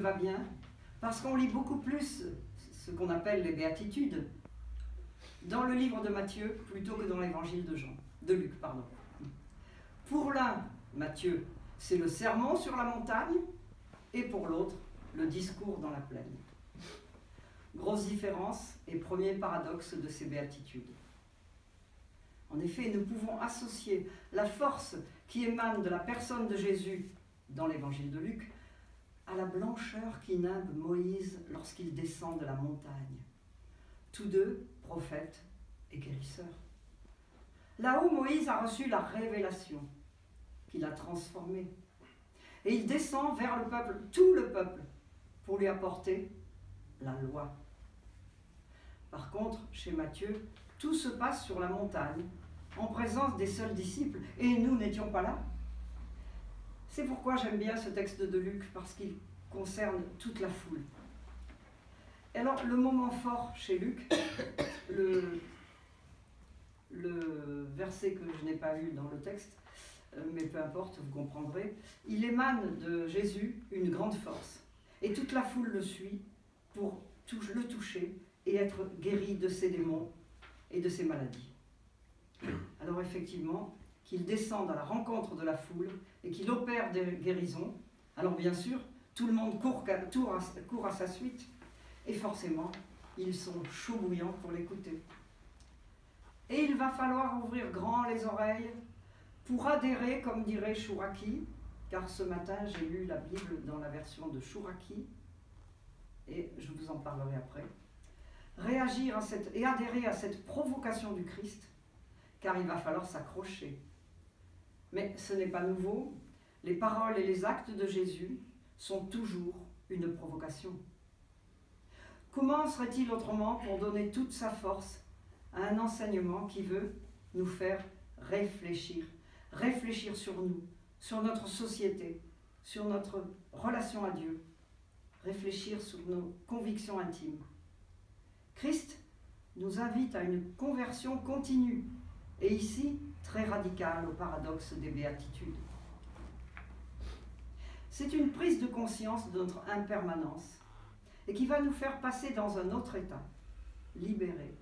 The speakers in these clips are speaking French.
va bien, parce qu'on lit beaucoup plus ce qu'on appelle les béatitudes dans le livre de Matthieu plutôt que dans l'évangile de Luc. Pour l'un, Matthieu, c'est le sermon sur la montagne, et pour l'autre, le discours dans la plaine. Grosse différence et premier paradoxe de ces béatitudes. En effet, nous pouvons associer la force qui émane de la personne de Jésus dans l'évangile de Luc à la blancheur qui nimbe Moïse lorsqu'il descend de la montagne. Tous deux, prophètes et guérisseurs. Là-haut, Moïse a reçu la révélation qui l'a transformé. Et il descend vers le peuple, tout le peuple, pour lui apporter la loi. Par contre, chez Matthieu, tout se passe sur la montagne, en présence des seuls disciples, et nous n'étions pas là. C'est pourquoi j'aime bien ce texte de Luc, parce qu'il concerne toute la foule. Et alors, le moment fort chez Luc, le verset que je n'ai pas lu dans le texte, mais peu importe, vous comprendrez, il émane de Jésus une grande force. Et toute la foule le suit pour le toucher et être guéri de ses démons et de ses maladies. Alors effectivement, qu'il descende à la rencontre de la foule et qu'il opère des guérisons, alors bien sûr, tout le monde court à sa suite, et forcément, ils sont chauds bouillants pour l'écouter. Et il va falloir ouvrir grand les oreilles pour adhérer, comme dirait Chouraki, car ce matin j'ai lu la Bible dans la version de Chouraki, et je vous en parlerai après, réagir et adhérer à cette provocation du Christ, car il va falloir s'accrocher. Mais ce n'est pas nouveau, les paroles et les actes de Jésus sont toujours une provocation. Comment serait-il autrement pour donner toute sa force à un enseignement qui veut nous faire réfléchir sur nous, sur notre société, sur notre relation à Dieu, réfléchir sur nos convictions intimes. Christ nous invite à une conversion continue, et ici, très radicale au paradoxe des béatitudes. C'est une prise de conscience de notre impermanence, et qui va nous faire passer dans un autre état, libéré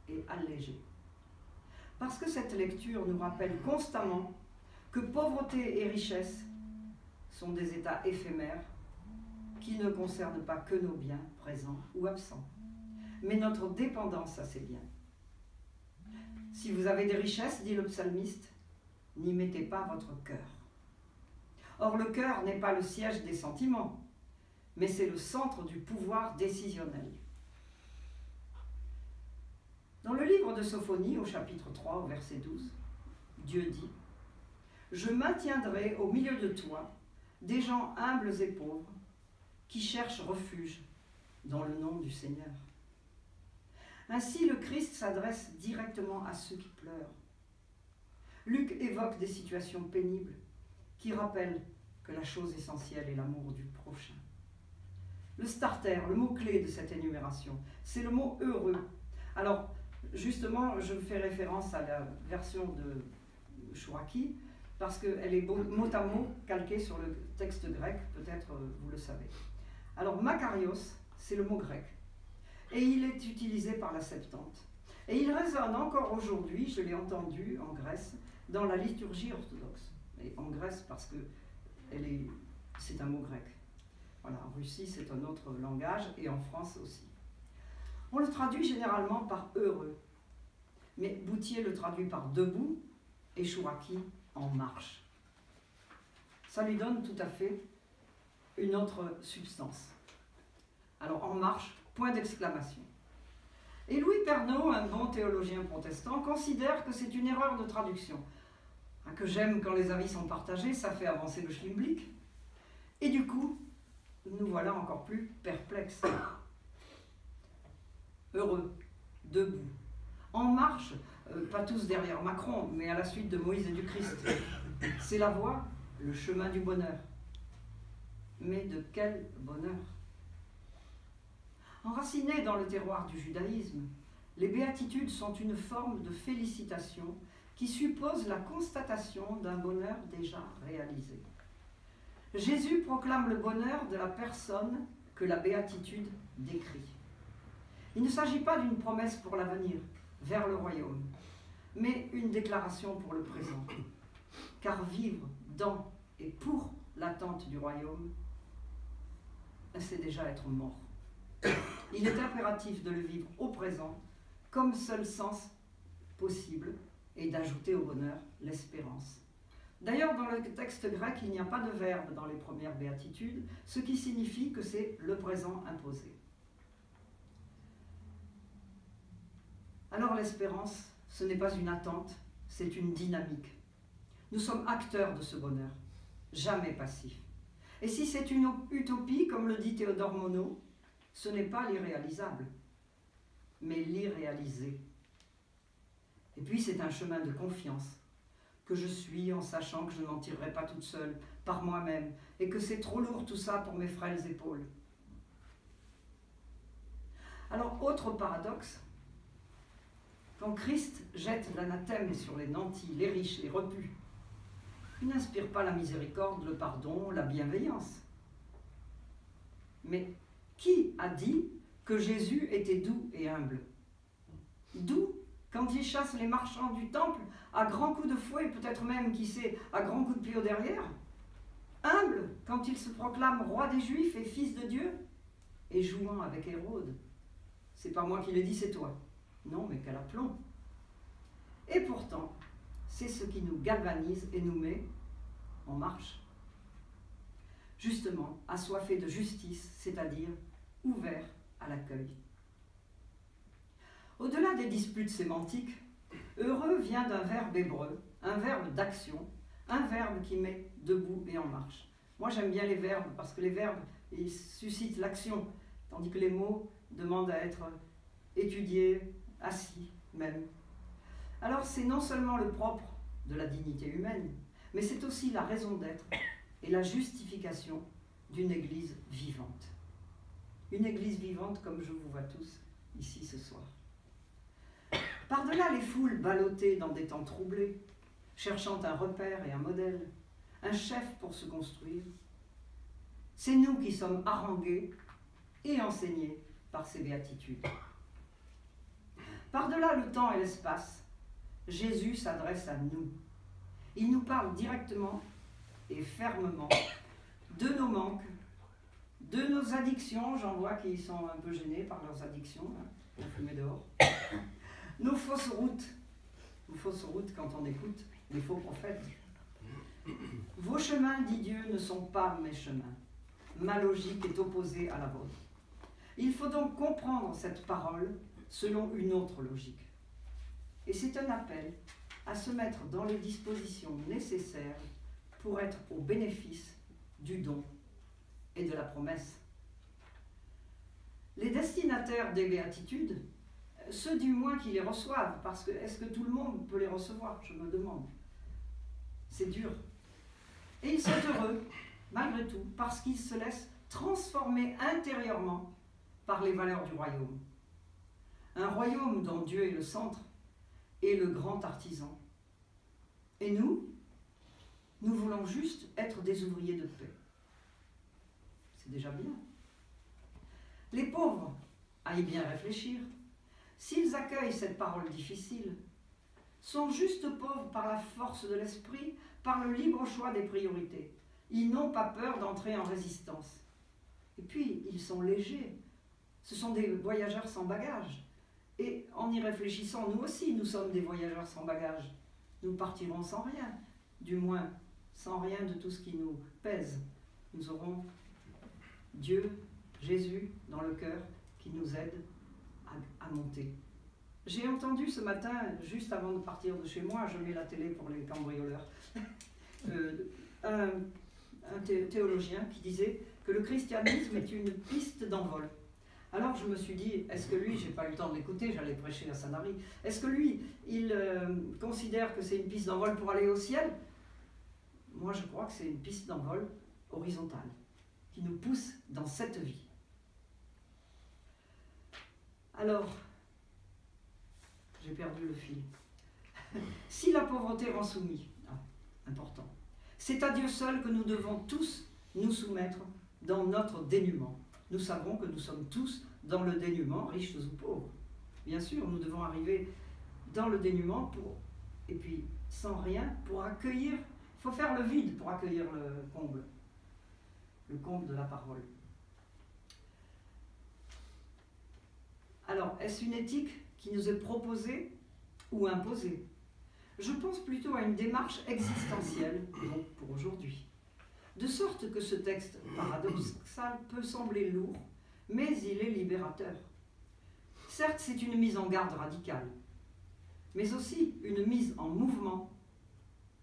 et allégé. Parce que cette lecture nous rappelle constamment que pauvreté et richesse sont des états éphémères qui ne concernent pas que nos biens présents ou absents, mais notre dépendance à ces biens. Si vous avez des richesses, dit le psalmiste, n'y mettez pas votre cœur. Or, le cœur n'est pas le siège des sentiments, mais c'est le centre du pouvoir décisionnel. Dans le livre de Sophonie, au chapitre 3, au verset 12, Dieu dit « Je maintiendrai au milieu de toi des gens humbles et pauvres qui cherchent refuge dans le nom du Seigneur. » Ainsi, le Christ s'adresse directement à ceux qui pleurent. Luc évoque des situations pénibles qui rappellent que la chose essentielle est l'amour du prochain. Le starter, le mot-clé de cette énumération, c'est le mot « heureux ». Alors, justement, je fais référence à la version de Chouraki, parce qu'elle est mot à mot calquée sur le texte grec, peut-être vous le savez. Alors, makarios, c'est le mot grec, et il est utilisé par la Septante. Et il résonne encore aujourd'hui, je l'ai entendu en Grèce, dans la liturgie orthodoxe. Et en Grèce, parce que c'est un mot grec. Voilà, en Russie, c'est un autre langage, et en France aussi. On le traduit généralement par « heureux », mais Boutier le traduit par « debout » et Chouraki en « marche ». Ça lui donne tout à fait une autre substance. Alors, en marche, point d'exclamation. Et Louis Pernaut, un bon théologien protestant, considère que c'est une erreur de traduction. Que j'aime quand les avis sont partagés, ça fait avancer le schlimblick. Et du coup, nous voilà encore plus perplexes. Heureux, debout, en marche, pas tous derrière Macron, mais à la suite de Moïse et du Christ. C'est la voie, le chemin du bonheur. Mais de quel bonheur? Enracinées dans le terroir du judaïsme, les béatitudes sont une forme de félicitation qui suppose la constatation d'un bonheur déjà réalisé. Jésus proclame le bonheur de la personne que la béatitude décrit. Il ne s'agit pas d'une promesse pour l'avenir, vers le royaume, mais une déclaration pour le présent. Car vivre dans et pour l'attente du royaume, c'est déjà être mort. Il est impératif de le vivre au présent comme seul sens possible et d'ajouter au bonheur l'espérance. D'ailleurs, dans le texte grec, il n'y a pas de verbe dans les premières béatitudes, ce qui signifie que c'est le présent imposé. Alors l'espérance, ce n'est pas une attente, c'est une dynamique. Nous sommes acteurs de ce bonheur, jamais passifs. Et si c'est une utopie, comme le dit Théodore Monod, ce n'est pas l'irréalisable, mais l'irréalisé. Et puis c'est un chemin de confiance que je suis en sachant que je n'en tirerai pas toute seule, par moi-même, et que c'est trop lourd tout ça pour mes frêles épaules. Alors, autre paradoxe, quand Christ jette l'anathème sur les nantis, les riches, les repus, il n'inspire pas la miséricorde, le pardon, la bienveillance. Mais qui a dit que Jésus était doux et humble? Doux quand il chasse les marchands du temple à grands coups de fouet, peut-être même, qui sait, à grands coups de pied au derrière. Humble quand il se proclame roi des Juifs et fils de Dieu, et jouant avec Hérode. C'est pas moi qui le dis, c'est toi. Non, mais quel aplomb. Et pourtant, c'est ce qui nous galvanise et nous met en marche. Justement, assoiffé de justice, c'est-à-dire ouvert à l'accueil. Au-delà des disputes sémantiques, heureux vient d'un verbe hébreu, un verbe d'action, un verbe qui met debout et en marche. Moi, j'aime bien les verbes parce que les verbes, ils suscitent l'action, tandis que les mots demandent à être étudiés, assis même. Alors, c'est non seulement le propre de la dignité humaine, mais c'est aussi la raison d'être et la justification d'une Église vivante. Une Église vivante comme je vous vois tous ici ce soir. Par-delà les foules ballottées dans des temps troublés, cherchant un repère et un modèle, un chef pour se construire, c'est nous qui sommes harangués et enseignés par ces béatitudes. Par-delà le temps et l'espace, Jésus s'adresse à nous. Il nous parle directement et fermement de nos manques, de nos addictions, j'en vois qui sont un peu gênés par leurs addictions, on fumait dehors, nos fausses routes quand on écoute les faux prophètes. Vos chemins, dit Dieu, ne sont pas mes chemins. Ma logique est opposée à la vôtre. Il faut donc comprendre cette parole selon une autre logique. Et c'est un appel à se mettre dans les dispositions nécessaires pour être au bénéfice du don et de la promesse. Les destinataires des béatitudes, ceux du moins qui les reçoivent, parce que est-ce que tout le monde peut les recevoir, je me demande. C'est dur. Et ils sont heureux, malgré tout, parce qu'ils se laissent transformer intérieurement par les valeurs du royaume. Un royaume dont Dieu est le centre et le grand artisan. Et nous voulons juste être des ouvriers de paix. C'est déjà bien. Les pauvres, à y bien réfléchir, s'ils accueillent cette parole difficile, sont juste pauvres par la force de l'esprit, par le libre choix des priorités. Ils n'ont pas peur d'entrer en résistance. Et puis, ils sont légers. Ce sont des voyageurs sans bagages. Et en y réfléchissant, nous aussi, nous sommes des voyageurs sans bagages. Nous partirons sans rien, du moins sans rien de tout ce qui nous pèse. Nous aurons Dieu, Jésus, dans le cœur, qui nous aide à monter. J'ai entendu ce matin, juste avant de partir de chez moi, je mets la télé pour les cambrioleurs, un théologien qui disait que le christianisme est une piste d'envol. Alors je me suis dit, est-ce que lui, j'ai pas eu le temps de l'écouter, j'allais prêcher à Sanary, est-ce que lui, il considère que c'est une piste d'envol pour aller au ciel? Moi je crois que c'est une piste d'envol horizontale, qui nous pousse dans cette vie. Alors, j'ai perdu le fil. Si la pauvreté rend soumis, important, c'est à Dieu seul que nous devons tous nous soumettre dans notre dénuement. Nous savons que nous sommes tous dans le dénuement, riches ou pauvres. Bien sûr, nous devons arriver dans le dénuement et puis sans rien pour accueillir. Il faut faire le vide pour accueillir le comble de la parole. Alors, est-ce une éthique qui nous est proposée ou imposée? Je pense plutôt à une démarche existentielle, donc pour aujourd'hui. De sorte que ce texte paradoxal peut sembler lourd, mais il est libérateur. Certes, c'est une mise en garde radicale, mais aussi une mise en mouvement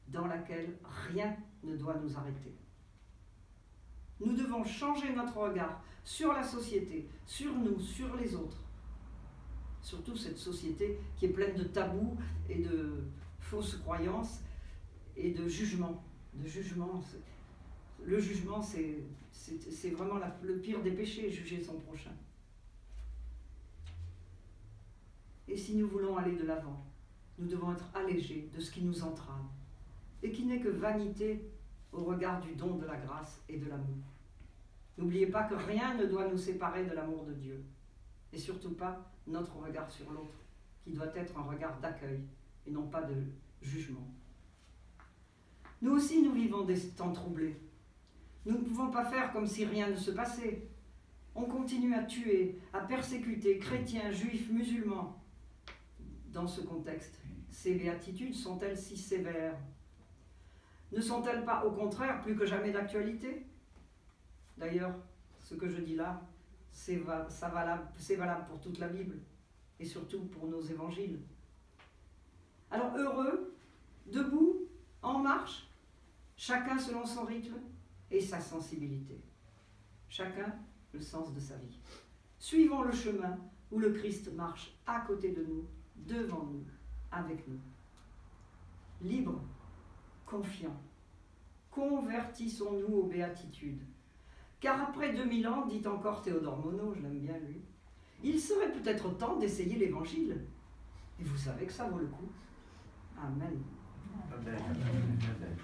dans laquelle rien ne doit nous arrêter. Nous devons changer notre regard sur la société, sur nous, sur les autres. Surtout cette société qui est pleine de tabous et de fausses croyances et de jugements. Le jugement, c'est vraiment le pire des péchés, juger son prochain. Et si nous voulons aller de l'avant, nous devons être allégés de ce qui nous entrave et qui n'est que vanité au regard du don de la grâce et de l'amour. N'oubliez pas que rien ne doit nous séparer de l'amour de Dieu, et surtout pas notre regard sur l'autre, qui doit être un regard d'accueil et non pas de jugement. Nous aussi, nous vivons des temps troublés. Nous ne pouvons pas faire comme si rien ne se passait. On continue à tuer, à persécuter chrétiens, juifs, musulmans. Dans ce contexte, ces béatitudes sont-elles si sévères? Ne sont-elles pas au contraire plus que jamais d'actualité? D'ailleurs, ce que je dis là, c'est valable pour toute la Bible et surtout pour nos évangiles. Alors heureux, debout, en marche, chacun selon son rythme et sa sensibilité. Chacun le sens de sa vie. Suivons le chemin où le Christ marche à côté de nous, devant nous, avec nous. Libre, confiant, convertissons-nous aux béatitudes. Car après 2000 ans, dit encore Théodore Monod, je l'aime bien lui, il serait peut-être temps d'essayer l'évangile. Et vous savez que ça vaut le coup. Amen. Amen. Amen.